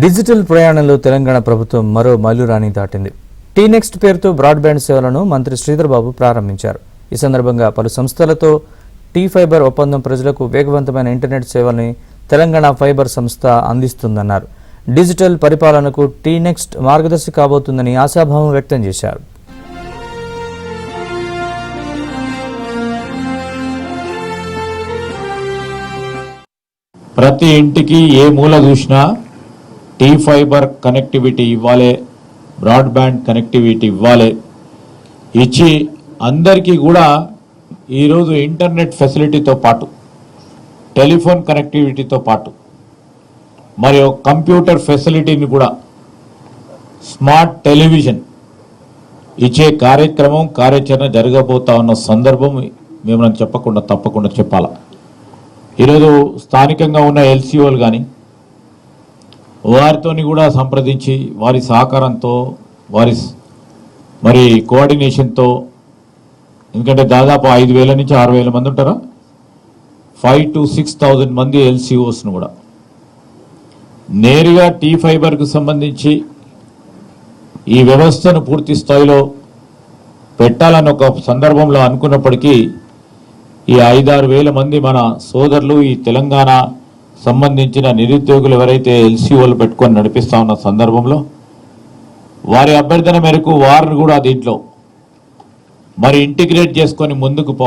Digital ప్రయాణంలో తెలంగాణ ప్రభుత్వం మరో మైలురాయిని దాటింది. టీనెక్స్ట్ పేరుతో బ్రాడ్బ్యాండ్ సేవలను మంత్రి శ్రీధర్ బాబు ప్రారంభించారు. ఈ సందర్భంగా పలు సంస్థలతో టీ-ఫైబర్ ఒప్పందం ప్రజలకు వేగవంతమైన ఇంటర్నెట్ సేవల్ని తెలంగాణ ఫైబర్ సంస్థ అందిస్తుందన్నారు. డిజిటల్ పరిపాలనకు టీనెక్స్ట్ మార్గదర్శి కాబోతుందని ఆశాభావం వ్యక్తం చేశారు. ప్రతి ఇంటికి ఏ మూల చూసినా టీ-ఫైబర్ కనెక్టివిటీ ఇవ్వాలి, బ్రాడ్బ్యాండ్ కనెక్టివిటీ ఇవ్వాలి. ఇచ్చి అందరికీ కూడా ఈరోజు ఇంటర్నెట్ ఫెసిలిటీతో పాటు టెలిఫోన్ కనెక్టివిటీతో పాటు మరియు కంప్యూటర్ ఫెసిలిటీని కూడా స్మార్ట్ టెలివిజన్ ఇచ్చే కార్యాచరణ జరగబోతా ఉన్న సందర్భం మేము తప్పకుండా చెప్పాలా. ఈరోజు స్థానికంగా ఉన్న ఎల్సీఓలు కానీ వారితో కూడా సంప్రదించి వారి సహకారంతో వారి కోఆర్డినేషన్తో, ఎందుకంటే దాదాపు 5,000 నుంచి 6,000 మంది ఉంటారా, 5,000 to 6,000 మంది ఎల్సీఓస్ను కూడా నేరుగా టీ-ఫైబర్కు సంబంధించి ఈ వ్యవస్థను పూర్తి స్థాయిలో పెట్టాలని ఒక సందర్భంలో అనుకున్నప్పటికీ ఈ 5,000-6,000 మంది మన సోదరులు ఈ తెలంగాణ సంబంధించిన నిరుద్యోగులు ఎవరైతే ఎల్సీఓలు పెట్టుకొని నడిపిస్తా ఉన్న సందర్భంలో వారి అభ్యర్థన మేరకు వారిని కూడా దీంట్లో ఇంటిగ్రేట్ చేసుకొని ముందుకు